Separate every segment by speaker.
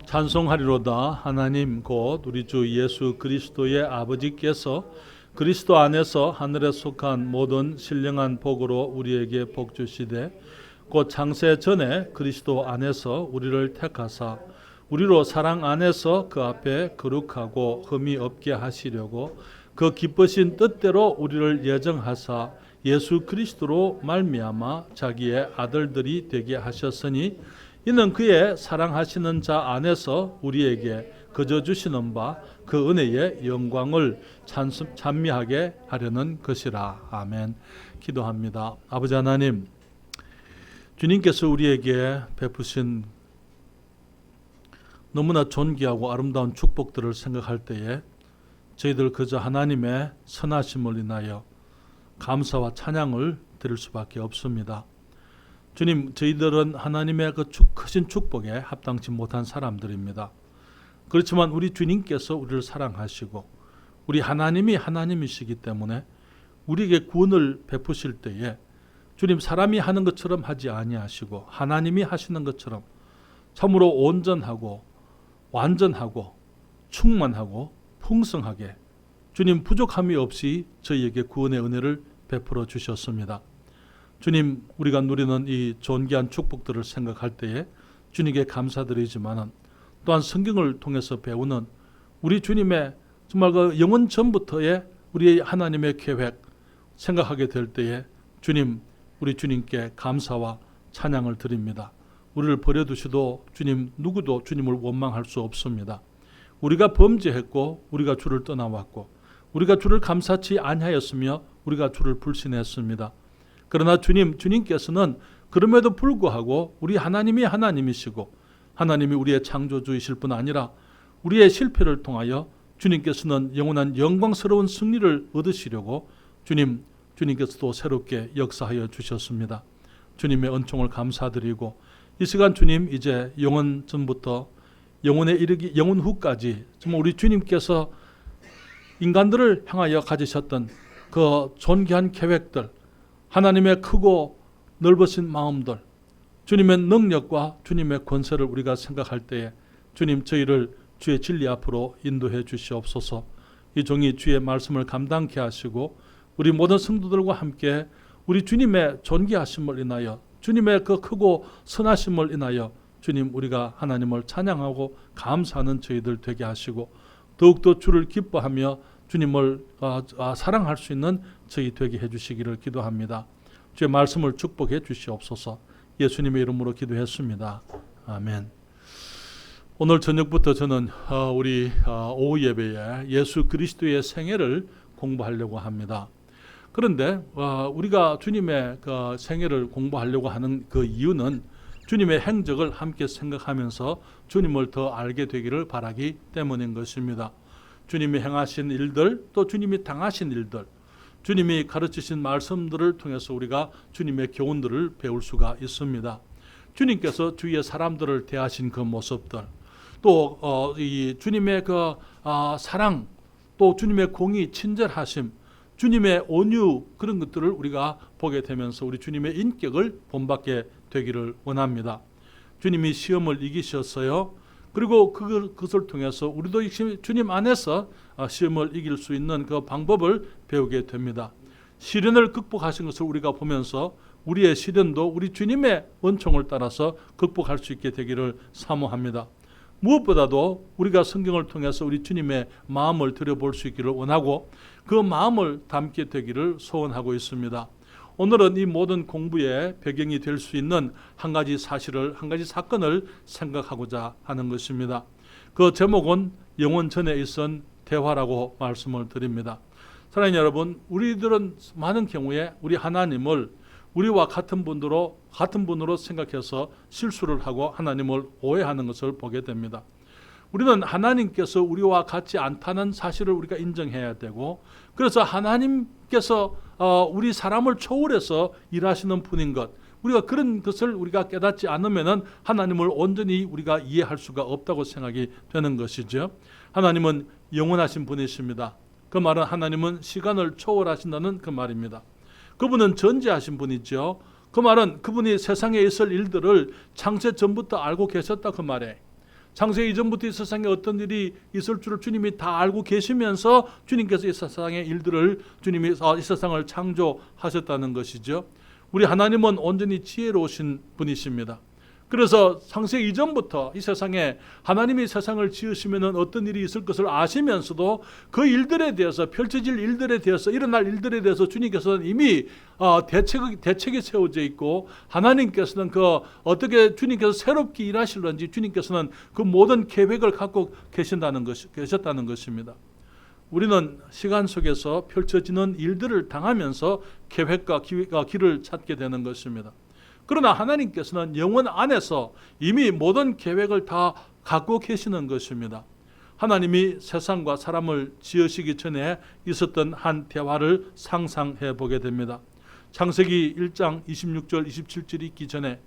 Speaker 1: 찬송하리로다. 하나님 곧 우리 주 예수 그리스도의 아버지께서 그리스도 안에서 하늘에 속한 모든 신령한 복으로 우리에게 복 주시되 곧 창세 전에 그리스도 안에서 우리를 택하사 우리로 사랑 안에서 그 앞에 거룩하고 흠이 없게 하시려고 그 기쁘신 뜻대로 우리를 예정하사 예수 그리스도로 말미암아 자기의 아들들이 되게 하셨으니 이는 그의 사랑하시는 자 안에서 우리에게 거저 주시는 바 그 은혜의 영광을 찬미하게 하려는 것이라. 아멘. 기도합니다. 아버지 하나님, 주님께서 우리에게 베푸신 너무나 존귀하고 아름다운 축복들을 생각할 때에 저희들 그저 하나님의 선하심을 인하여 감사와 찬양을 드릴 수밖에 없습니다. 주님, 저희들은 하나님의 그 크신 축복에 합당치 못한 사람들입니다. 그렇지만 우리 주님께서 우리를 사랑하시고 우리 하나님이 하나님이시기 때문에 우리에게 구원을 베푸실 때에 주님, 사람이 하는 것처럼 하지 아니하시고 하나님이 하시는 것처럼 참으로 온전하고 완전하고 충만하고 풍성하게 주님 부족함이 없이 저희에게 구원의 은혜를 베풀어 주셨습니다. 주님, 우리가 누리는 이 존귀한 축복들을 생각할 때에 주님께 감사드리지만 또한 성경을 통해서 배우는 우리 주님의 정말 그 영원 전부터의 우리의 하나님의 계획 생각하게 될 때에 주님, 우리 주님께 감사와 찬양을 드립니다. 우리를 버려두셔도 주님 누구도 주님을 원망할 수 없습니다. 우리가 범죄했고 우리가 주를 떠나왔고 우리가 주를 감사치 아니하였으며 우리가 주를 불신했습니다. 그러나 주님께서는 그럼에도 불구하고 우리 하나님이 하나님이시고 하나님이 우리의 창조주이실 뿐 아니라 우리의 실패를 통하여 주님께서는 영원한 영광스러운 승리를 얻으시려고 주님께서도 새롭게 역사하여 주셨습니다. 주님의 은총을 감사드리고 이 시간 주님, 이제 영원 전부터 영원에 이르기 영원 후까지 정말 우리 주님께서 인간들을 향하여 가지셨던 그 존귀한 계획들, 하나님의 크고 넓으신 마음들, 주님의 능력과 주님의 권세를 우리가 생각할 때에 주님, 저희를 주의 진리 앞으로 인도해 주시옵소서. 이 종이 주의 말씀을 감당케 하시고 우리 모든 성도들과 함께 우리 주님의 존귀하심을 인하여 주님의 그 크고 선하심을 인하여 주님, 우리가 하나님을 찬양하고 감사하는 저희들 되게 하시고 더욱더 주를 기뻐하며 주님을 사랑할 수 있는 저희 되게 해주시기를 기도합니다. 주의 말씀을 축복해 주시옵소서. 예수님의 이름으로 기도했습니다. 아멘. 오늘 저녁부터 저는 우리 오후 예배에 예수 그리스도의 생애를 공부하려고 합니다. 그런데 우리가 주님의 그 생애를 공부하려고 하는 그 이유는 주님의 행적을 함께 생각하면서 주님을 더 알게 되기를 바라기 때문인 것입니다. 주님이 행하신 일들, 또 주님이 당하신 일들, 주님이 가르치신 말씀들을 통해서 우리가 주님의 교훈들을 배울 수가 있습니다. 주님께서 주위의 사람들을 대하신 그 모습들, 또 이 주님의 그 사랑, 또 주님의 공의, 친절하심, 주님의 온유, 그런 것들을 우리가 보게 되면서 우리 주님의 인격을 본받게 되기를 원합니다. 주님이 시험을 이기셨어요. 그리고 그것을 통해서 우리도 주님 안에서 시험을 이길 수 있는 그 방법을 배우게 됩니다. 시련을 극복하신 것을 우리가 보면서 우리의 시련도 우리 주님의 은총을 따라서 극복할 수 있게 되기를 사모합니다. 무엇보다도 우리가 성경을 통해서 우리 주님의 마음을 들여볼 수 있기를 원하고 그 마음을 담게 되기를 소원하고 있습니다. 오늘은 이 모든 공부의 배경이 될 수 있는 한 가지 사실을, 한 가지 사건을 생각하고자 하는 것입니다. 그 제목은 영원 전에 있은 대화라고 말씀을 드립니다. 사랑하는 여러분, 우리들은 많은 경우에 우리 하나님을 우리와 같은 분으로 생각해서 실수를 하고 하나님을 오해하는 것을 보게 됩니다. 우리는 하나님께서 우리와 같지 않다는 사실을 우리가 인정해야 되고, 그래서 하나님께서 우리 사람을 초월해서 일하시는 분인 것, 우리가 그런 것을 우리가 깨닫지 않으면 하나님을 온전히 우리가 이해할 수가 없다고 생각이 되는 것이죠. 하나님은 영원하신 분이십니다. 그 말은 하나님은 시간을 초월하신다는 그 말입니다. 그분은 전지하신 분이죠. 그 말은 그분이 세상에 있을 일들을 창세 전부터 알고 계셨다 그 말이에요. 창세 이전부터 이 세상에 어떤 일이 있을 줄을 주님이 다 알고 계시면서 주님께서 이 세상의 일들을 주님이 이 세상을 창조하셨다는 것이죠. 우리 하나님은 온전히 지혜로우신 분이십니다. 그래서 창세 이전부터 이 세상에 하나님이 세상을 지으시면 어떤 일이 있을 것을 아시면서도 그 일들에 대해서 펼쳐질 일들에 대해서 일어날 일들에 대해서 주님께서는 이미 대책이 세워져 있고 하나님께서는 어떻게 주님께서 새롭게 일하실런지 주님께서는 그 모든 계획을 갖고 계셨다는 것입니다. 우리는 시간 속에서 펼쳐지는 일들을 당하면서 계획과 길을 찾게 되는 것입니다. 그러나 하나님께서는 영원 안에서 이미 모든 계획을 다 갖고 계시는 것입니다. 하나님이 세상과 사람을 지으시기 전에 있었던 한 대화를 상상해 보게 됩니다. 창세기 1장 26절 27절이 있기 전에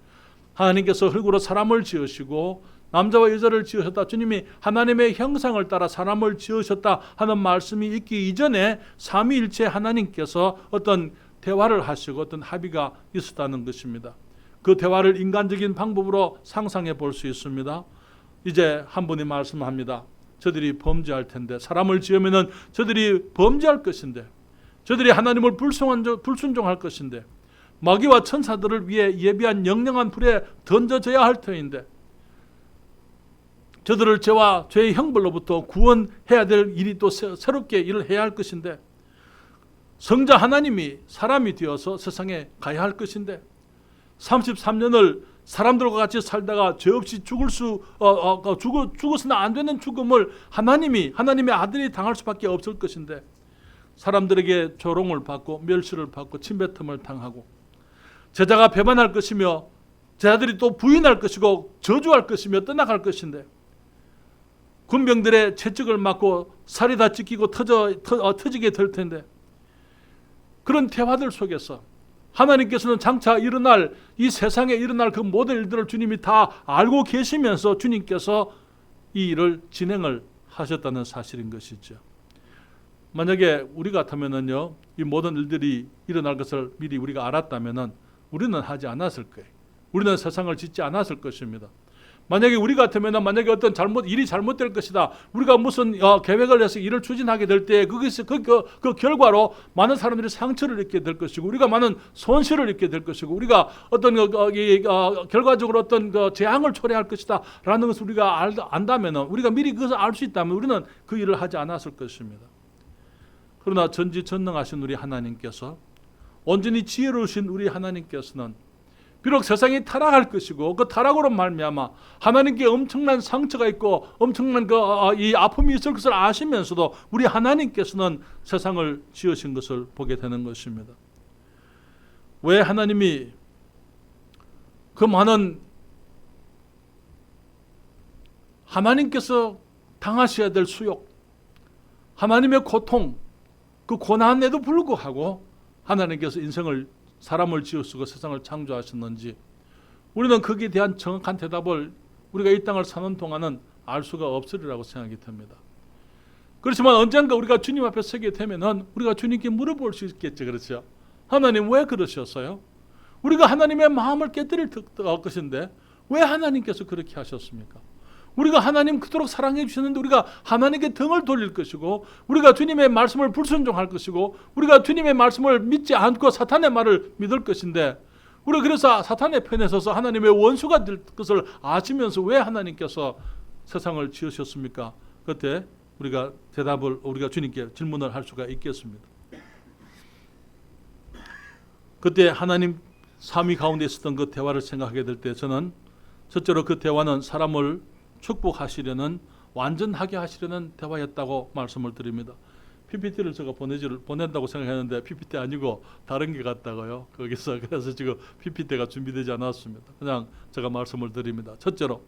Speaker 1: 하나님께서 흙으로 사람을 지으시고 남자와 여자를 지으셨다. 주님이 하나님의 형상을 따라 사람을 지으셨다 하는 말씀이 있기 이전에 삼위일체 하나님께서 어떤 대화를 하시고 어떤 합의가 있었다는 것입니다. 그 대화를 인간적인 방법으로 상상해 볼 수 있습니다. 이제 한 분이 말씀합니다. 저들이 범죄할 텐데, 사람을 지으면은 저들이 범죄할 것인데, 저들이 하나님을 불순종할 것인데, 마귀와 천사들을 위해 예비한 영영한 불에 던져져야 할 터인데, 저들을 죄와 죄의 형벌로부터 구원해야 될 일이 또 새롭게 일을 해야 할 것인데, 성자 하나님이 사람이 되어서 세상에 가야 할 것인데, 33년을 사람들과 같이 살다가 죄 없이 죽어서는 안 되는 죽음을 하나님의 아들이 당할 수밖에 없을 것인데, 사람들에게 조롱을 받고 멸시를 받고 침뱉음을 당하고 제자가 배반할 것이며 제자들이 또 부인할 것이고 저주할 것이며 떠나갈 것인데, 군병들의 채찍을 맞고 살이 다 찢기고 터지게 될 텐데, 그런 대화들 속에서 하나님께서는 장차 일어날 이 세상에 일어날 그 모든 일들을 주님이 다 알고 계시면서 주님께서 이 일을 진행을 하셨다는 사실인 것이죠. 만약에 우리 같으면은요, 이 모든 일들이 일어날 것을 미리 우리가 알았다면은 우리는 하지 않았을 거예요. 우리는 세상을 짓지 않았을 것입니다. 만약에 우리 같으면 만약에 어떤 일이 잘못될 것이다. 우리가 무슨 계획을 해서 일을 추진하게 될 때 거기서 그 결과로 많은 사람들이 상처를 입게 될 것이고 우리가 많은 손실을 입게 될 것이고 우리가 어떤 결과적으로 어떤 재앙을 초래할 것이다라는 것을 우리가 안다면 우리가 미리 그것을 알 수 있다면 우리는 그 일을 하지 않았을 것입니다. 그러나 전지전능하신 우리 하나님께서 온전히 지혜로우신 우리 하나님께서는 비록 세상이 타락할 것이고 그 타락으로 말미암아 하나님께 엄청난 상처가 있고 엄청난 이 아픔이 있을 것을 아시면서도 우리 하나님께서는 세상을 지으신 것을 보게 되는 것입니다. 왜 하나님이 그 많은 하나님께서 당하셔야 될 수욕, 하나님의 고통, 그 고난에도 불구하고 하나님께서 사람을 지으시고 세상을 창조하셨는지 우리는 거기에 대한 정확한 대답을 우리가 이 땅을 사는 동안은 알 수가 없으리라고 생각이 듭니다. 그렇지만 언젠가 우리가 주님 앞에 서게 되면은 우리가 주님께 물어볼 수 있겠죠. 그렇죠? 하나님 왜 그러셨어요? 우리가 하나님의 마음을 깨뜨릴 것인데 왜 하나님께서 그렇게 하셨습니까? 우리가 하나님 그토록 사랑해 주셨는데 우리가 하나님께 등을 돌릴 것이고 우리가 주님의 말씀을 불순종할 것이고 우리가 주님의 말씀을 믿지 않고 사탄의 말을 믿을 것인데 우리가 그래서 사탄의 편에 서서 하나님의 원수가 될 것을 아시면서 왜 하나님께서 세상을 지으셨습니까? 그때 우리가 주님께 질문을 할 수가 있겠습니다. 그때 하나님 삼위 가운데 있었던 그 대화를 생각하게 될 때 저는 첫째로 그 대화는 사람을 축복하시려는 완전하게 하시려는 대화였다고 말씀을 드립니다. PPT를 제가 보낸다고 생각했는데 PPT 아니고 다른 게 같다고요. 그래서 지금 PPT가 준비되지 않았습니다. 그냥 제가 말씀을 드립니다. 첫째로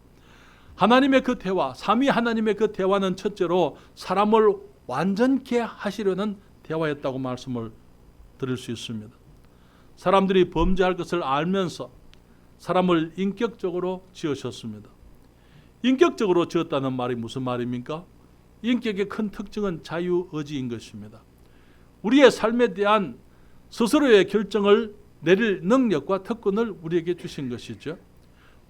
Speaker 1: 하나님의 그 대화, 삼위 하나님의 그 대화는 첫째로 사람을 완전케 하시려는 대화였다고 말씀을 드릴 수 있습니다. 사람들이 범죄할 것을 알면서 사람을 인격적으로 지으셨습니다. 인격적으로 지었다는 말이 무슨 말입니까? 인격의 큰 특징은 자유의지인 것입니다. 우리의 삶에 대한 스스로의 결정을 내릴 능력과 특권을 우리에게 주신 것이죠.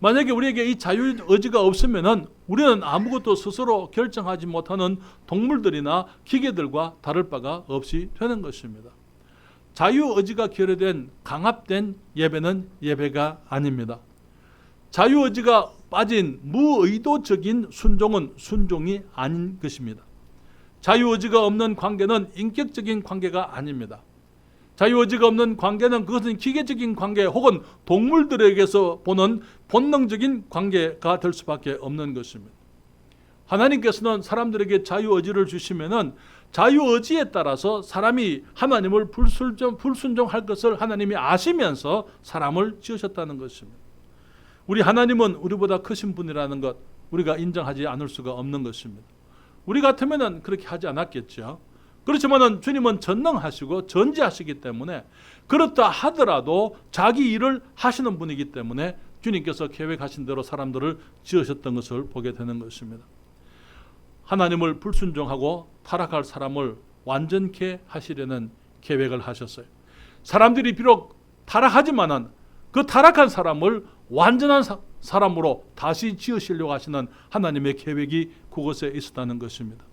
Speaker 1: 만약에 우리에게 이 자유의지가 없으면은 우리는 아무것도 스스로 결정하지 못하는 동물들이나 기계들과 다를 바가 없이 되는 것입니다. 자유의지가 결여된 강압된 예배는 예배가 아닙니다. 자유의지가 빠진 무의도적인 순종은 순종이 아닌 것입니다. 자유의지가 없는 관계는 인격적인 관계가 아닙니다. 자유의지가 없는 관계는 그것은 기계적인 관계 혹은 동물들에게서 보는 본능적인 관계가 될 수밖에 없는 것입니다. 하나님께서는 사람들에게 자유의지를 주시면은 자유의지에 따라서 사람이 하나님을 불순종할 것을 하나님이 아시면서 사람을 지으셨다는 것입니다. 우리 하나님은 우리보다 크신 분이라는 것 우리가 인정하지 않을 수가 없는 것입니다. 우리 같으면은 그렇게 하지 않았겠죠. 그렇지만은 주님은 전능하시고 전지하시기 때문에 그렇다 하더라도 자기 일을 하시는 분이기 때문에 주님께서 계획하신 대로 사람들을 지으셨던 것을 보게 되는 것입니다. 하나님을 불순종하고 타락할 사람을 완전케 하시려는 계획을 하셨어요. 사람들이 비록 타락하지만은 그 타락한 사람을 완전한 사람으로 다시 지으시려고 하시는 하나님의 계획이 그곳에 있었다는 것입니다.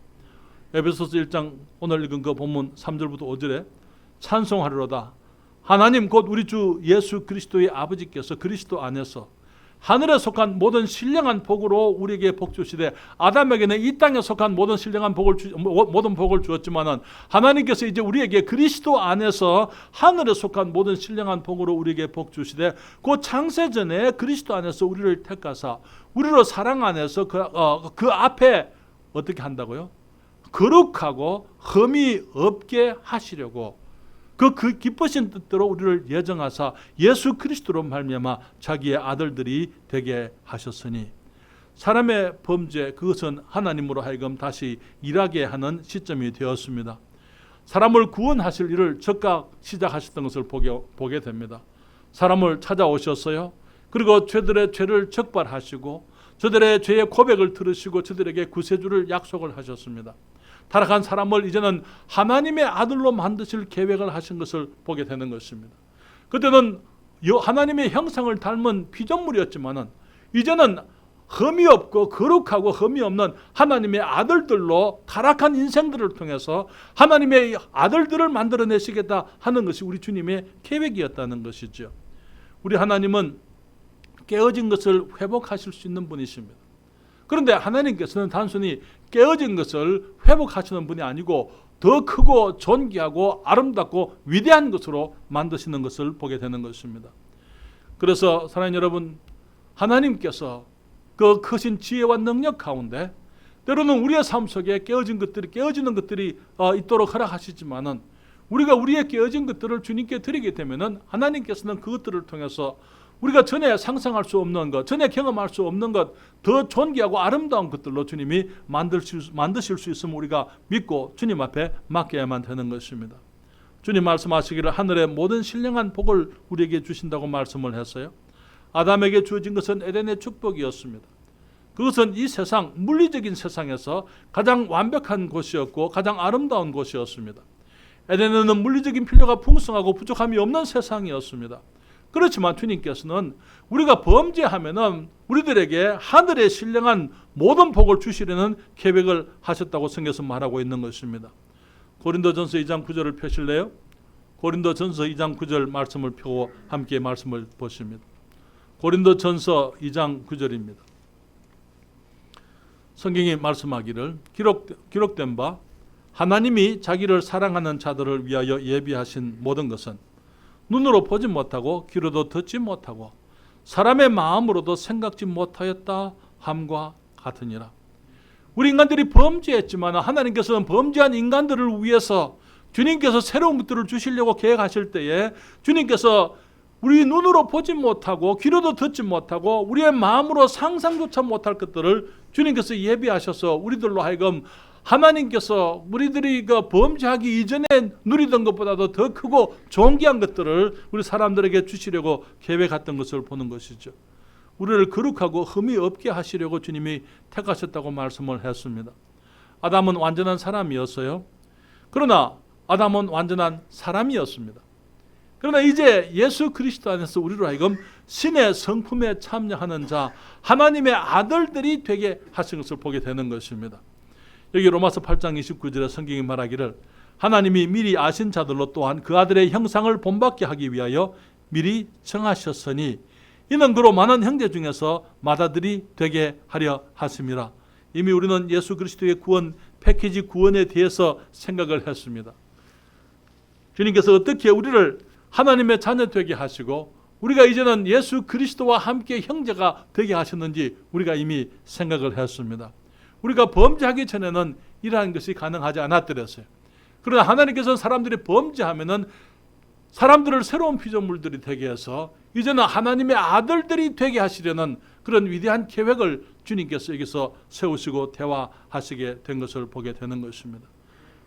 Speaker 1: 에베소서 1장 오늘 읽은 그 본문 3절부터 5절에 찬송하리로다. 하나님 곧 우리 주 예수 그리스도의 아버지께서 그리스도 안에서 하늘에 속한 모든 신령한 복으로 우리에게 복 주시되 아담에게는 이 땅에 속한 모든 신령한 모든 복을 주었지만은 하나님께서 이제 우리에게 그리스도 안에서 하늘에 속한 모든 신령한 복으로 우리에게 복 주시되 그 창세 전에 그리스도 안에서 우리를 택하사 우리로 사랑 안에서 그 앞에 어떻게 한다고요? 거룩하고 흠이 없게 하시려고 그 기쁘신 뜻대로 우리를 예정하사 예수 그리스도로 말미암아 자기의 아들들이 되게 하셨으니 사람의 범죄 그것은 하나님으로 하여금 다시 일하게 하는 시점이 되었습니다. 사람을 구원하실 일을 즉각 시작하셨던 것을 보게 됩니다. 사람을 찾아오셨어요. 그리고 저들의 죄를 적발하시고 저들의 죄의 고백을 들으시고 저들에게 구세주를 약속을 하셨습니다. 타락한 사람을 이제는 하나님의 아들로 만드실 계획을 하신 것을 보게 되는 것입니다. 그때는 하나님의 형상을 닮은 피조물이었지만은 이제는 흠이 없고 거룩하고 흠이 없는 하나님의 아들들로 타락한 인생들을 통해서 하나님의 아들들을 만들어내시겠다 하는 것이 우리 주님의 계획이었다는 것이죠. 우리 하나님은 깨어진 것을 회복하실 수 있는 분이십니다. 그런데 하나님께서는 단순히 깨어진 것을 회복하시는 분이 아니고 더 크고 존귀하고 아름답고 위대한 것으로 만드시는 것을 보게 되는 것입니다. 그래서 사랑하는 여러분, 하나님께서 그 크신 지혜와 능력 가운데 때로는 우리의 삶 속에 깨어지는 것들이 있도록 허락하시지만은 우리가 우리의 깨어진 것들을 주님께 드리게 되면은 하나님께서는 그것들을 통해서 우리가 전에 상상할 수 없는 것, 전에 경험할 수 없는 것, 더 존귀하고 아름다운 것들로 주님이 만드실 수 있음을 우리가 믿고 주님 앞에 맡겨야만 되는 것입니다. 주님 말씀하시기를 하늘의 모든 신령한 복을 우리에게 주신다고 말씀을 했어요. 아담에게 주어진 것은 에덴의 축복이었습니다. 그것은 이 세상, 물리적인 세상에서 가장 완벽한 곳이었고 가장 아름다운 곳이었습니다. 에덴은 물리적인 필요가 풍성하고 부족함이 없는 세상이었습니다. 그렇지만 주님께서는 우리가 범죄하면은 우리들에게 하늘의 신령한 모든 복을 주시려는 계획을 하셨다고 성경에서 말하고 있는 것입니다. 고린도전서 2장 9절을 펴실래요? 고린도전서 2장 9절 말씀을 펴고 함께 말씀을 보십니다. 고린도전서 2장 9절입니다. 성경이 말씀하기를 기록된 바 하나님이 자기를 사랑하는 자들을 위하여 예비하신 모든 것은 눈으로 보지 못하고 귀로도 듣지 못하고 사람의 마음으로도 생각지 못하였다 함과 같으니라. 우리 인간들이 범죄했지만 하나님께서는 범죄한 인간들을 위해서 주님께서 새로운 것들을 주시려고 계획하실 때에 주님께서 우리 눈으로 보지 못하고 귀로도 듣지 못하고 우리의 마음으로 상상조차 못할 것들을 주님께서 예비하셔서 우리들로 하여금 하나님께서 우리들이 범죄하기 이전에 누리던 것보다도 더 크고 존귀한 것들을 우리 사람들에게 주시려고 계획했던 것을 보는 것이죠. 우리를 거룩하고 흠이 없게 하시려고 주님이 택하셨다고 말씀을 했습니다. 아담은 완전한 사람이었어요. 그러나 아담은 완전한 사람이었습니다. 그러나 이제 예수 그리스도 안에서 우리로 하여금 신의 성품에 참여하는 자, 하나님의 아들들이 되게 하신 것을 보게 되는 것입니다. 여기 로마서 8장 29절에 성경이 말하기를 하나님이 미리 아신 자들로 또한 그 아들의 형상을 본받게 하기 위하여 미리 정하셨으니 이는 그로 많은 형제 중에서 맏아들이 되게 하려 하심이라. 이미 우리는 예수 그리스도의 구원 패키지 구원에 대해서 생각을 했습니다. 주님께서 어떻게 우리를 하나님의 자녀 되게 하시고 우리가 이제는 예수 그리스도와 함께 형제가 되게 하셨는지 우리가 이미 생각을 했습니다. 우리가 범죄하기 전에는 이러한 것이 가능하지 않았더랬어요. 그러나 하나님께서 사람들이 범죄하면은 사람들을 새로운 피조물들이 되게 해서 이제는 하나님의 아들들이 되게 하시려는 그런 위대한 계획을 주님께서 여기서 세우시고 대화하시게 된 것을 보게 되는 것입니다.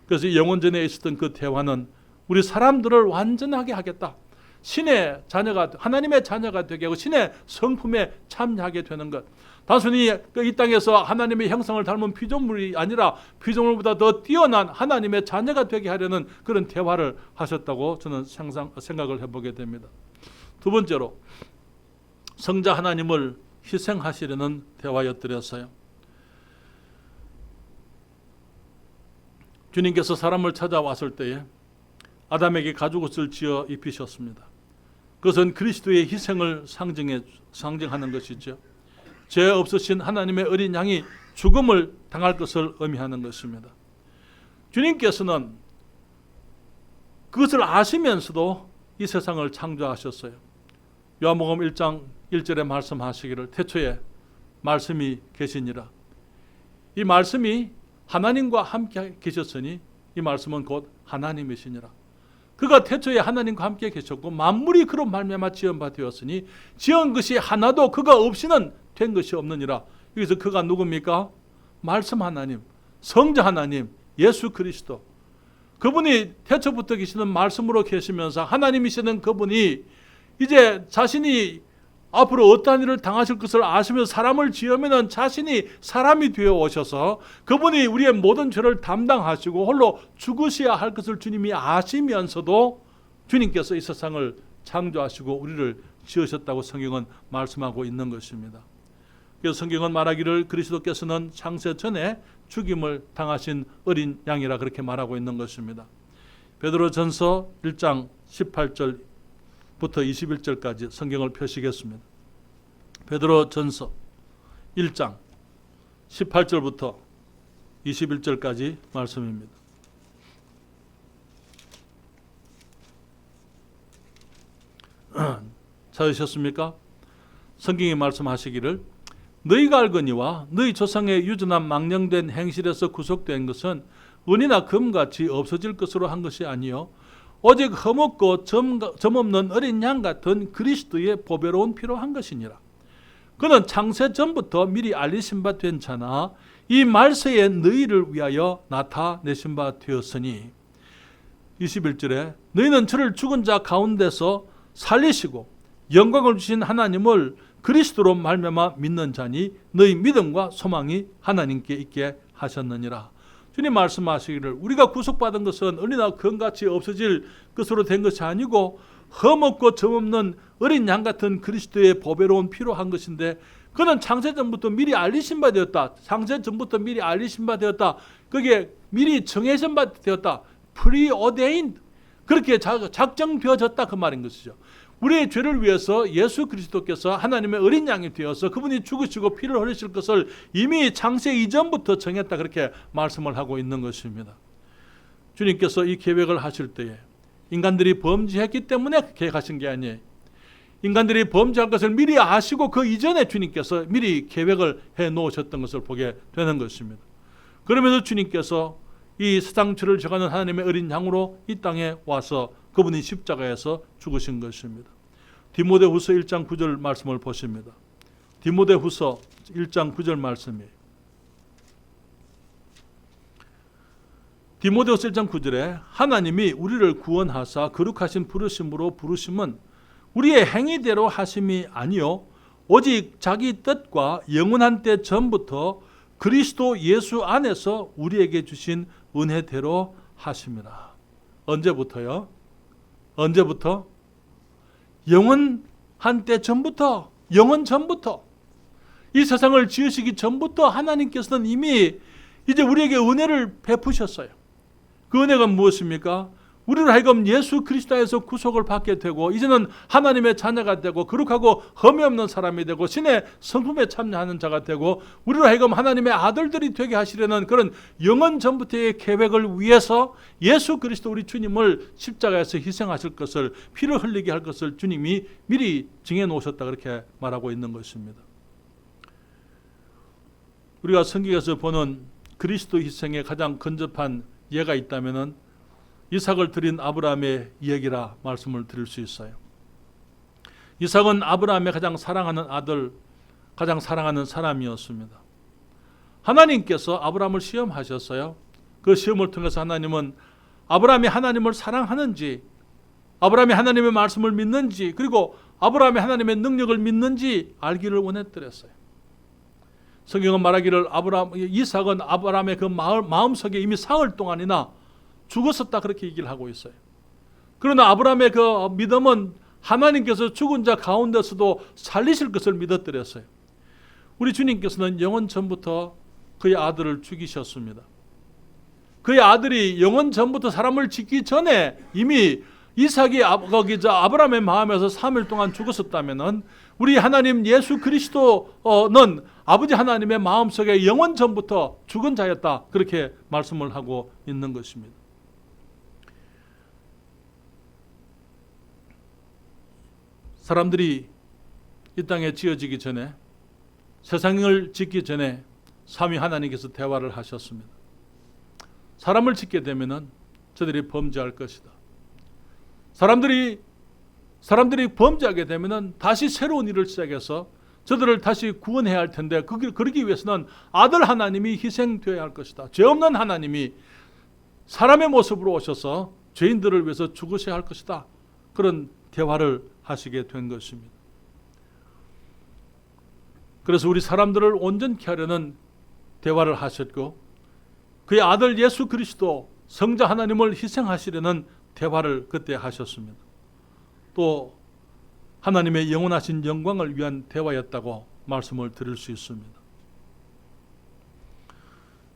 Speaker 1: 그래서 영원전에 있었던 그 대화는 우리 사람들을 완전하게 하겠다. 신의 자녀가, 하나님의 자녀가 되게 하고 신의 성품에 참여하게 되는 것. 단순히 이 땅에서 하나님의 형상을 닮은 피조물이 아니라 피조물보다 더 뛰어난 하나님의 자녀가 되게 하려는 그런 대화를 하셨다고 저는 생각을 해보게 됩니다. 두 번째로 성자 하나님을 희생하시려는 대화였더랬어요. 주님께서 사람을 찾아왔을 때에 아담에게 가죽옷을 지어 입히셨습니다. 그것은 그리스도의 희생을 상징하는 것이죠. 죄 없으신 하나님의 어린 양이 죽음을 당할 것을 의미하는 것입니다. 주님께서는 그것을 아시면서도 이 세상을 창조하셨어요. 요한복음 1장 1절에 말씀하시기를 태초에 말씀이 계시니라. 이 말씀이 하나님과 함께 계셨으니 이 말씀은 곧 하나님이시니라. 그가 태초에 하나님과 함께 계셨고 만물이 그로 말미암아 지은 바 되었으니 지은 것이 하나도 그가 없이는 된 것이 없느니라. 여기서 그가 누굽니까? 말씀 하나님, 성자 하나님, 예수 그리스도. 그분이 태초부터 계시는 말씀으로 계시면서 하나님이시는 그분이 이제 자신이 앞으로 어떠한 일을 당하실 것을 아시면서 사람을 지으면 자신이 사람이 되어 오셔서 그분이 우리의 모든 죄를 담당하시고 홀로 죽으셔야 할 것을 주님이 아시면서도 주님께서 이 세상을 창조하시고 우리를 지으셨다고 성경은 말씀하고 있는 것입니다. 그래서 성경은 말하기를 그리스도께서는 창세 전에 죽임을 당하신 어린 양이라 그렇게 말하고 있는 것입니다. 베드로전서 1장 18절부터 21절까지 성경을 펴시겠습니다. 베드로전서 1장 18절부터 21절까지 말씀입니다. 찾으셨습니까? 성경이 말씀하시기를 너희가 알거니와 너희 조상의 유전한 망령된 행실에서 구속된 것은 은이나 금같이 없어질 것으로 한 것이 아니요 오직 흠없고 점없는 어린 양 같은 그리스도의 보배로운 피로 한 것이니라. 그는 창세 전부터 미리 알리신 바 된 자나 이 말세에 너희를 위하여 나타내신 바 되었으니 21절에 너희는 저를 죽은 자 가운데서 살리시고 영광을 주신 하나님을 그리스도로 말미암아 믿는 자니 너희 믿음과 소망이 하나님께 있게 하셨느니라. 주님 말씀하시기를 우리가 구속받은 것은 은이나 금같이 없어질 것으로 된 것이 아니고 흠없고 점없는 어린 양 같은 그리스도의 보배로운 피로 한 것인데 그는 창세전부터 미리 알리신 바 되었다. 창세전부터 미리 알리신 바 되었다. 그게 미리 정해진 바 되었다. preordained. 그렇게 작정되어졌다 그 말인 것이죠. 우리의 죄를 위해서 예수 그리스도께서 하나님의 어린 양이 되어서 그분이 죽으시고 피를 흘리실 것을 이미 창세 이전부터 정했다 그렇게 말씀을 하고 있는 것입니다. 주님께서 이 계획을 하실 때에 인간들이 범죄했기 때문에 계획하신 게 아니에요. 인간들이 범죄할 것을 미리 아시고 그 이전에 주님께서 미리 계획을 해 놓으셨던 것을 보게 되는 것입니다. 그러면서 주님께서 이 세상 죄를 져가는 하나님의 어린 양으로 이 땅에 와서 그분이 십자가에서 죽으신 것입니다. 디모데후서 1장 9절 말씀을 보십니다. 디모데후서 1장 9절 말씀이에요. 디모데후서 1장 9절에 하나님이 우리를 구원하사 거룩하신 부르심으로 부르심은 우리의 행위대로 하심이 아니요 오직 자기 뜻과 영원한 때 전부터 그리스도 예수 안에서 우리에게 주신 은혜대로 하심이라. 언제부터요? 언제부터? 영원한 때 전부터, 영원 전부터, 이 세상을 지으시기 전부터 하나님께서는 이미 이제 우리에게 은혜를 베푸셨어요. 그 은혜가 무엇입니까? 우리로 하여금 예수 그리스도에서 구속을 받게 되고 이제는 하나님의 자녀가 되고 거룩하고 흠이 없는 사람이 되고 신의 성품에 참여하는 자가 되고 우리로 하여금 하나님의 아들들이 되게 하시려는 그런 영원 전부터의 계획을 위해서 예수 그리스도 우리 주님을 십자가에서 희생하실 것을, 피를 흘리게 할 것을 주님이 미리 정해 놓으셨다, 그렇게 말하고 있는 것입니다. 우리가 성경에서 보는 그리스도 희생의 가장 근접한 예가 있다면은 이삭을 드린 아브라함의 이야기라 말씀을 드릴 수 있어요. 이삭은 아브라함의 가장 사랑하는 아들, 가장 사랑하는 사람이었습니다. 하나님께서 아브라함을 시험하셨어요. 그 시험을 통해서 하나님은 아브라함이 하나님을 사랑하는지, 아브라함이 하나님의 말씀을 믿는지, 그리고 아브라함이 하나님의 능력을 믿는지 알기를 원했더랬어요. 성경은 말하기를 이삭은 아브라함의 그 마음속에 이미 사흘 동안이나 죽었었다, 그렇게 얘기를 하고 있어요. 그러나 아브라함의 그 믿음은 하나님께서 죽은 자 가운데서도 살리실 것을 믿었더랬어요. 우리 주님께서는 영원 전부터 그의 아들을 죽이셨습니다. 그의 아들이 영원 전부터 사람을 짓기 전에 이미 이삭이 아브라함의 마음에서 3일 동안 죽었었다면은 우리 하나님 예수 그리스도는 아버지 하나님의 마음속에 영원 전부터 죽은 자였다, 그렇게 말씀을 하고 있는 것입니다. 사람들이 이 땅에 지어지기 전에, 세상을 짓기 전에 삼위 하나님께서 대화를 하셨습니다. 사람을 짓게 되면은 저들이 범죄할 것이다. 사람들이 범죄하게 되면은 다시 새로운 일을 시작해서 저들을 다시 구원해야 할 텐데, 그러기 위해서는 아들 하나님이 희생되어야 할 것이다. 죄 없는 하나님이 사람의 모습으로 오셔서 죄인들을 위해서 죽으셔야 할 것이다. 그런 대화를 하시게 된 것입니다. 그래서 우리 사람들을 온전케 하려는 대화를 하셨고, 그의 아들 예수 그리스도 성자 하나님을 희생하시려는 대화를 그때 하셨습니다. 또 하나님의 영원하신 영광을 위한 대화였다고 말씀을 드릴 수 있습니다.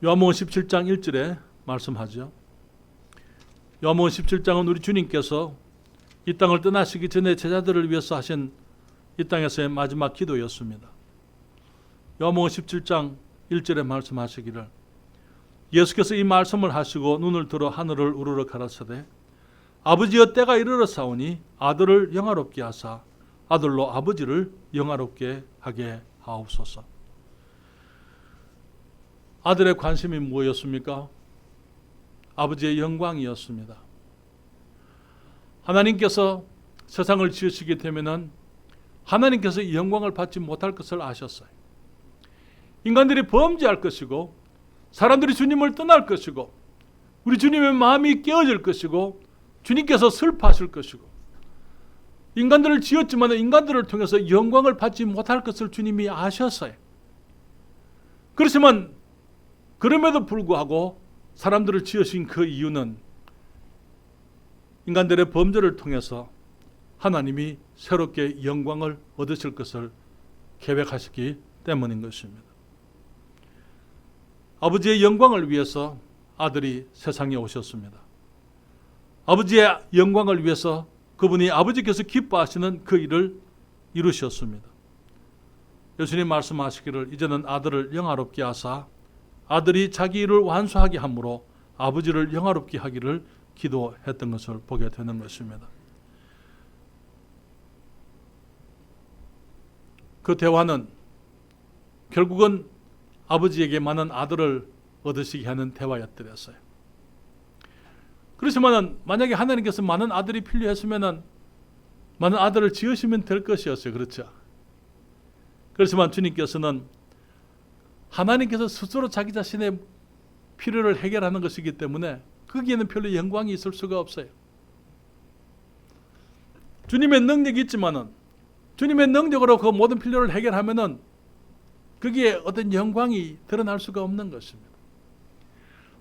Speaker 1: 요한복음 17장 1절에 말씀하죠. 요한복음 17장은 우리 주님께서 이 땅을 떠나시기 전에 제자들을 위해서 하신 이 땅에서의 마지막 기도였습니다. 요한복음 17장 1절에 말씀하시기를, 예수께서 이 말씀을 하시고 눈을 들어 하늘을 우러러 가라사대, 아버지여 때가 이르렀사오니 아들을 영화롭게 하사 아들로 아버지를 영화롭게 하게 하옵소서. 아들의 관심이 무엇이었습니까? 아버지의 영광이었습니다. 하나님께서 세상을 지으시게 되면은 하나님께서 이 영광을 받지 못할 것을 아셨어요. 인간들이 범죄할 것이고, 사람들이 주님을 떠날 것이고, 우리 주님의 마음이 깨어질 것이고, 주님께서 슬퍼하실 것이고, 인간들을 지었지만 인간들을 통해서 영광을 받지 못할 것을 주님이 아셨어요. 그렇지만 그럼에도 불구하고 사람들을 지으신 그 이유는 인간들의 범죄를 통해서 하나님이 새롭게 영광을 얻으실 것을 계획하셨기 때문인 것입니다. 아버지의 영광을 위해서 아들이 세상에 오셨습니다. 아버지의 영광을 위해서 그분이 아버지께서 기뻐하시는 그 일을 이루셨습니다. 예수님 말씀하시기를, 이제는 아들을 영화롭게 하사 아들이 자기 일을 완수하게 함으로 아버지를 영화롭게 하기를 기도했던 것을 보게 되는 것입니다. 그 대화는 결국은 아버지에게 많은 아들을 얻으시게 하는 대화였더랬어요. 그렇지만 만약에 하나님께서 많은 아들이 필요했으면 많은 아들을 지으시면 될 것이었어요. 그렇죠? 그렇지만 주님께서는 하나님께서 스스로 자기 자신의 필요를 해결하는 것이기 때문에 거기에는 별로 영광이 있을 수가 없어요. 주님의 능력이 있지만은, 주님의 능력으로 그 모든 필요를 해결하면은 거기에 어떤 영광이 드러날 수가 없는 것입니다.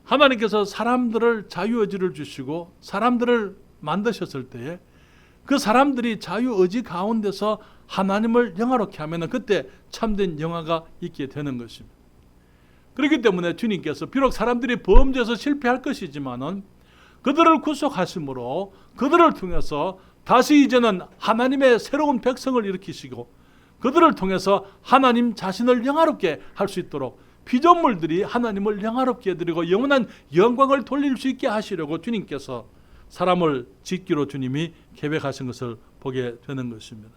Speaker 1: 하나님께서 사람들을 자유의지를 주시고 사람들을 만드셨을 때에 그 사람들이 자유의지 가운데서 하나님을 영화롭게 하면 그때 참된 영화가 있게 되는 것입니다. 그렇기 때문에 주님께서 비록 사람들이 범죄에서 실패할 것이지만은 그들을 구속하심으로 그들을 통해서 다시 이제는 하나님의 새로운 백성을 일으키시고 그들을 통해서 하나님 자신을 영화롭게 할 수 있도록 피조물들이 하나님을 영화롭게 해드리고 영원한 영광을 돌릴 수 있게 하시려고 주님께서 사람을 짓기로 주님이 계획하신 것을 보게 되는 것입니다.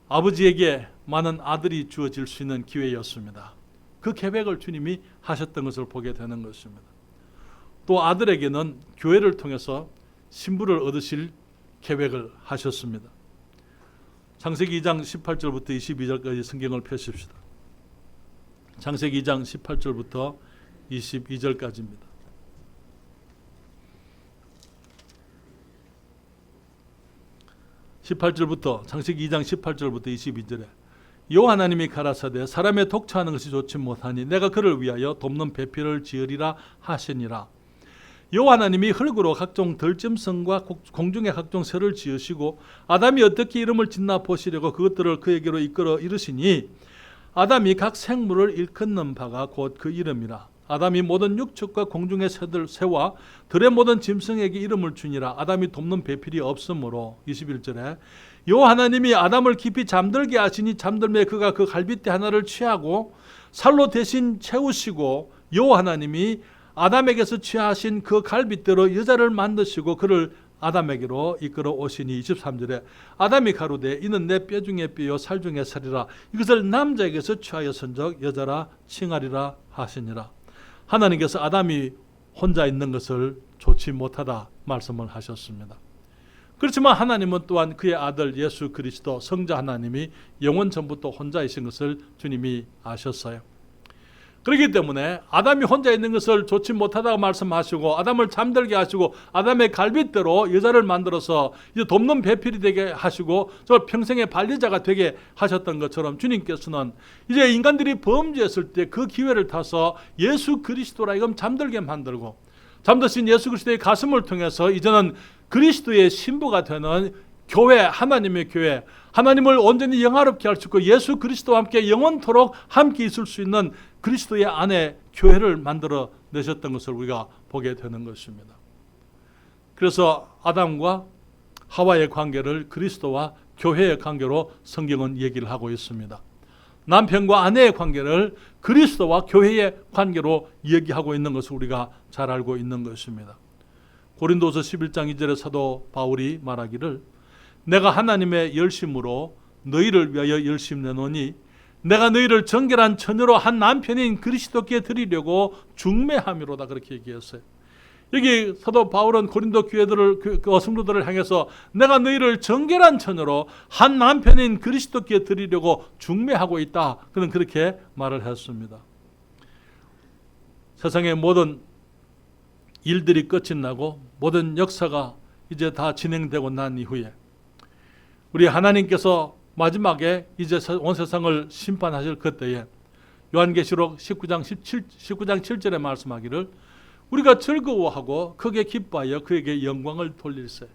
Speaker 1: 아버지에게 많은 아들이 주어질 수 있는 기회였습니다. 그 계획을 주님이 하셨던 것을 보게 되는 것입니다. 또 아들에게는 교회를 통해서 신부를 얻으실 계획을 하셨습니다. 창세기 2장 18절부터 22절까지 성경을 펴십시다. 창세기 2장 18절부터 22절까지입니다. 창세기 2장 18절부터 22절에 여호와 하나님이 가라사대 사람의 독처하는 것이 좋지 못하니 내가 그를 위하여 돕는 배필을 지으리라 하시니라. 여호와 하나님이 흙으로 각종 덜짐승과 공중의 각종 새를 지으시고 아담이 어떻게 이름을 짓나 보시려고 그것들을 그에게로 이끌어 이르시니 아담이 각 생물을 일컫는 바가 곧 그 이름이라. 아담이 모든 육축과 공중의 새와 들의 모든 짐승에게 이름을 주니라. 아담이 돕는 배필이 없으므로 21절에 여호와 하나님이 아담을 깊이 잠들게 하시니 잠들매 그가 그 갈빗대 하나를 취하고 살로 대신 채우시고 여호와 하나님이 아담에게서 취하신 그 갈빗대로 여자를 만드시고 그를 아담에게로 이끌어 오시니 23절에 아담이 가로되 이는 내 뼈 중에 뼈요 살 중에 살이라. 이것을 남자에게서 취하였은즉 여자라 칭하리라 하시니라. 하나님께서 아담이 혼자 있는 것을 좋지 못하다 말씀을 하셨습니다. 그렇지만 하나님은 또한 그의 아들 예수 그리스도 성자 하나님이 영원 전부터 혼자이신 것을 주님이 아셨어요. 그렇기 때문에 아담이 혼자 있는 것을 좋지 못하다고 말씀하시고 아담을 잠들게 하시고 아담의 갈빗대로 여자를 만들어서 이제 돕는 배필이 되게 하시고 저 평생의 반려자가 되게 하셨던 것처럼 주님께서는 이제 인간들이 범죄했을 때 그 기회를 타서 예수 그리스도라 이건 잠들게 만들고 잠드신 예수 그리스도의 가슴을 통해서 이제는 그리스도의 신부가 되는 교회, 하나님의 교회, 하나님을 온전히 영화롭게 할 수 있고 예수 그리스도와 함께 영원토록 함께 있을 수 있는 그리스도의 안에 교회를 만들어 내셨던 것을 우리가 보게 되는 것입니다. 그래서 아담과 하와의 관계를 그리스도와 교회의 관계로 성경은 얘기를 하고 있습니다. 남편과 아내의 관계를 그리스도와 교회의 관계로 얘기하고 있는 것을 우리가 잘 알고 있는 것입니다. 고린도서 11장 2절에 사도 바울이 말하기를 내가 하나님의 열심으로 너희를 위하여 열심 내노니 내가 너희를 정결한 처녀로 한 남편인 그리스도께 드리려고 중매함이로다 그렇게 얘기했어요. 여기 사도 바울은 고린도 교회들을 그 성도들을 향해서 내가 너희를 정결한 처녀로 한 남편인 그리스도께 드리려고 중매하고 있다. 그는 그렇게 말을 했습니다. 세상의 모든 일들이 끝이 나고 모든 역사가 이제 다 진행되고 난 이후에 우리 하나님께서 마지막에 이제 온 세상을 심판하실 그때에 요한계시록 19장 7절에 말씀하기를 우리가 즐거워하고 크게 기뻐하여 그에게 영광을 돌릴세.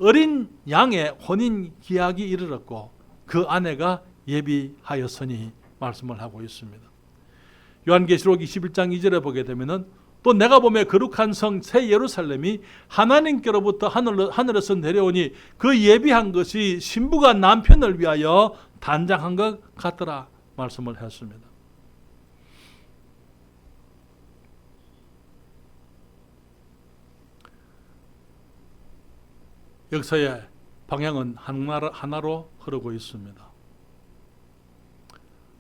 Speaker 1: 어린 양의 혼인 기약이 이르렀고 그 아내가 예비하였으니 말씀을 하고 있습니다. 요한계시록 21장 2절에 보게 되면은 또 내가 보매 거룩한 성 새 예루살렘이 하나님께로부터 하늘에서 내려오니 그 예비한 것이 신부가 남편을 위하여 단장한 것 같더라 말씀을 했습니다. 역사의 방향은 하나로 흐르고 있습니다.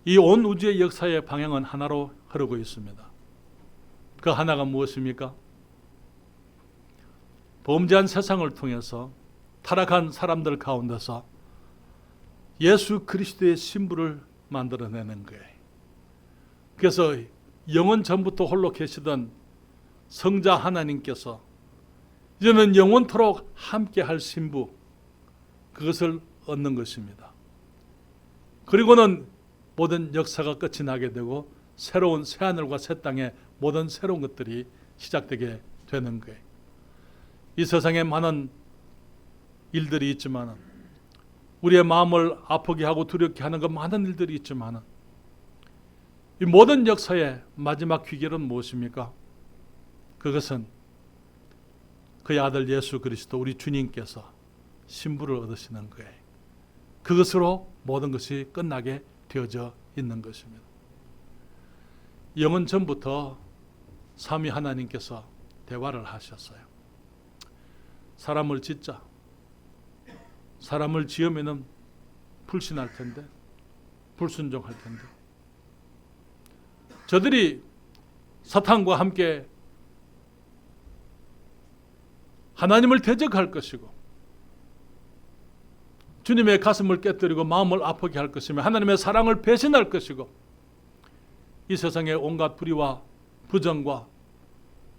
Speaker 1: 이 온 우주의 역사의 방향은 하나로 흐르고 있습니다. 그 하나가 무엇입니까? 범죄한 세상을 통해서 타락한 사람들 가운데서 예수 그리스도의 신부를 만들어내는 거예요. 그래서 영원 전부터 홀로 계시던 성자 하나님께서 이제는 영원토록 함께할 신부, 그것을 얻는 것입니다. 그리고는 모든 역사가 끝이 나게 되고 새로운 새하늘과 새 땅에 모든 새로운 것들이 시작되게 되는 거예요. 이 세상에 많은 일들이 있지만, 우리의 마음을 아프게 하고 두렵게 하는 그 많은 일들이 있지만, 이 모든 역사의 마지막 귀결은 무엇입니까? 그것은 그의 아들 예수 그리스도 우리 주님께서 신부를 얻으시는 거예요. 그것으로 모든 것이 끝나게 되어져 있는 것입니다. 영원 전부터 삼위 하나님께서 대화를 하셨어요. 사람을 짓자. 사람을 지으면은 불신할 텐데, 불순종할 텐데, 저들이 사탄과 함께 하나님을 대적할 것이고, 주님의 가슴을 깨뜨리고 마음을 아프게 할 것이며, 하나님의 사랑을 배신할 것이고, 이 세상의 온갖 불의와 부정과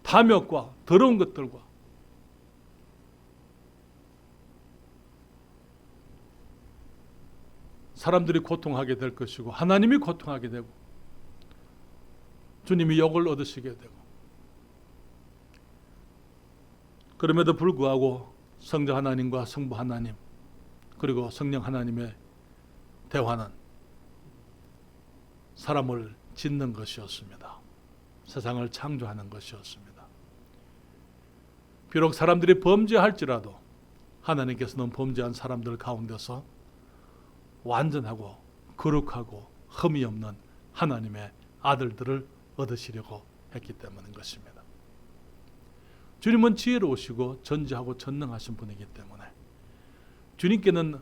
Speaker 1: 탐욕과 더러운 것들과 사람들이 고통하게 될 것이고, 하나님이 고통하게 되고, 주님이 욕을 얻으시게 되고, 그럼에도 불구하고 성자 하나님과 성부 하나님 그리고 성령 하나님의 대화는 사람을 짓는 것이었습니다. 세상을 창조하는 것이었습니다. 비록 사람들이 범죄할지라도 하나님께서는 범죄한 사람들 가운데서 완전하고 거룩하고 흠이 없는 하나님의 아들들을 얻으시려고 했기 때문인 것입니다. 주님은 지혜로우시고 전지하고 전능하신 분이기 때문에 주님께는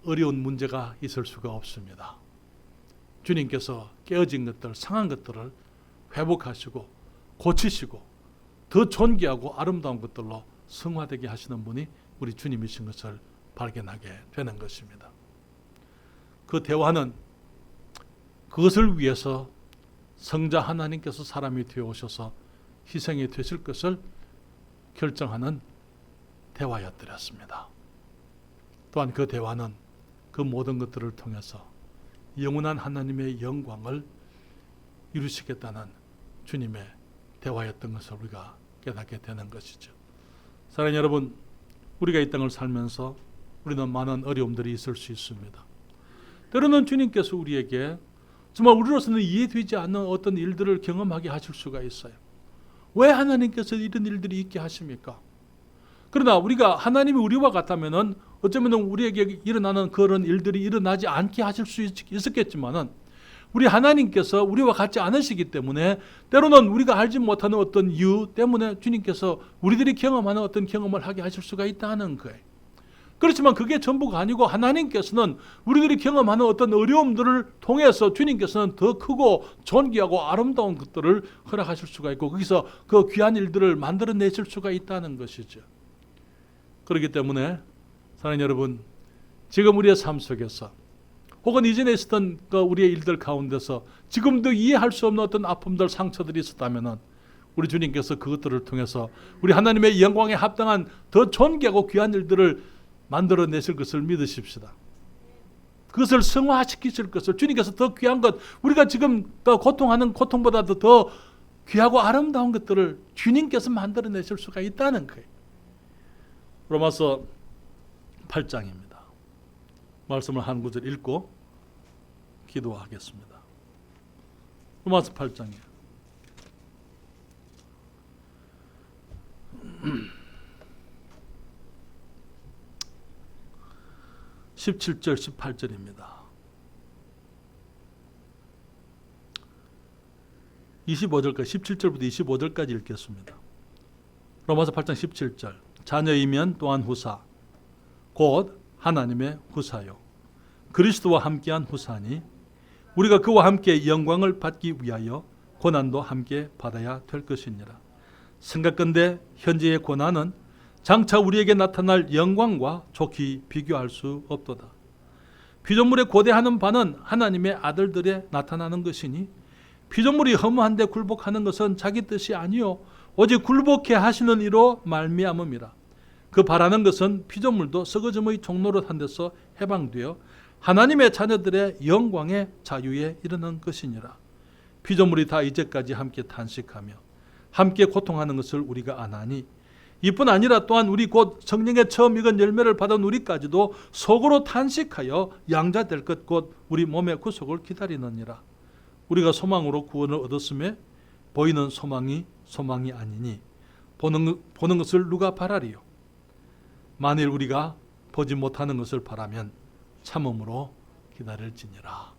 Speaker 1: 어려운 문제가 있을 수가 없습니다. 주님께서 깨어진 것들, 상한 것들을 회복하시고 고치시고 더 존귀하고 아름다운 것들로 성화되게 하시는 분이 우리 주님이신 것을 발견하게 되는 것입니다. 그 대화는 그것을 위해서 성자 하나님께서 사람이 되어 오셔서 희생이 되실 것을 결정하는 대화였더랬습니다. 또한 그 대화는 그 모든 것들을 통해서 영원한 하나님의 영광을 이루시겠다는 주님의 대화였던 것을 우리가 깨닫게 되는 것이죠. 사랑하는 여러분, 우리가 이 땅을 살면서 우리는 많은 어려움들이 있을 수 있습니다. 때로는 주님께서 우리에게 정말 우리로서는 이해되지 않는 어떤 일들을 경험하게 하실 수가 있어요. 왜 하나님께서 이런 일들이 있게 하십니까? 그러나 우리가 하나님이 우리와 같다면은 어쩌면 우리에게 일어나는 그런 일들이 일어나지 않게 하실 수 있었겠지만은 우리 하나님께서 우리와 같지 않으시기 때문에 때로는 우리가 알지 못하는 어떤 이유 때문에 주님께서 우리들이 경험하는 어떤 경험을 하게 하실 수가 있다는 거예요. 그렇지만 그게 전부가 아니고 하나님께서는 우리들이 경험하는 어떤 어려움들을 통해서 주님께서는 더 크고 존귀하고 아름다운 것들을 허락하실 수가 있고 거기서 그 귀한 일들을 만들어내실 수가 있다는 것이죠. 그렇기 때문에 사랑하는 여러분, 지금 우리의 삶 속에서 혹은 이전에 있었던 그 우리의 일들 가운데서 지금도 이해할 수 없는 어떤 아픔들, 상처들이 있었다면 우리 주님께서 그것들을 통해서 우리 하나님의 영광에 합당한 더 존귀하고 귀한 일들을 만들어내실 것을 믿으십시다. 그것을 성화시키실 것을 주님께서 더 귀한 것, 우리가 지금 고통하는 고통보다도 더 귀하고 아름다운 것들을 주님께서 만들어내실 수가 있다는 거예요. 로마서 8장입니다. 말씀을 한 구절 읽고 기도하겠습니다. 로마서 8장이에요. 17절 18절입니다. 25절까지 17절부터 25절까지 읽겠습니다. 로마서 8장 17절. 자녀이면 또한 후사 곧 하나님의 후사요 그리스도와 함께한 후사니 우리가 그와 함께 영광을 받기 위하여 고난도 함께 받아야 될 것이니라. 생각건대 현재의 고난은 장차 우리에게 나타날 영광과 좋게 비교할 수 없도다. 피조물에 고대하는 바는 하나님의 아들들에 나타나는 것이니 피조물이 허무한데 굴복하는 것은 자기 뜻이 아니요 오직 굴복해 하시는 이로 말미암음이라. 그 바라는 것은 피조물도 썩어짐의 종노릇한 데서 해방되어 하나님의 자녀들의 영광의 자유에 이르는 것이니라. 피조물이 다 이제까지 함께 탄식하며 함께 고통하는 것을 우리가 아나니 이뿐 아니라 또한 우리 곧 성령의 처음 익은 열매를 받은 우리까지도 속으로 탄식하여 양자될 것 곧 우리 몸의 구속을 기다리느니라. 우리가 소망으로 구원을 얻었음에 보이는 소망이 아니니 보는 것을 누가 바라리요. 만일 우리가 보지 못하는 것을 바라면 참음으로 기다릴지니라.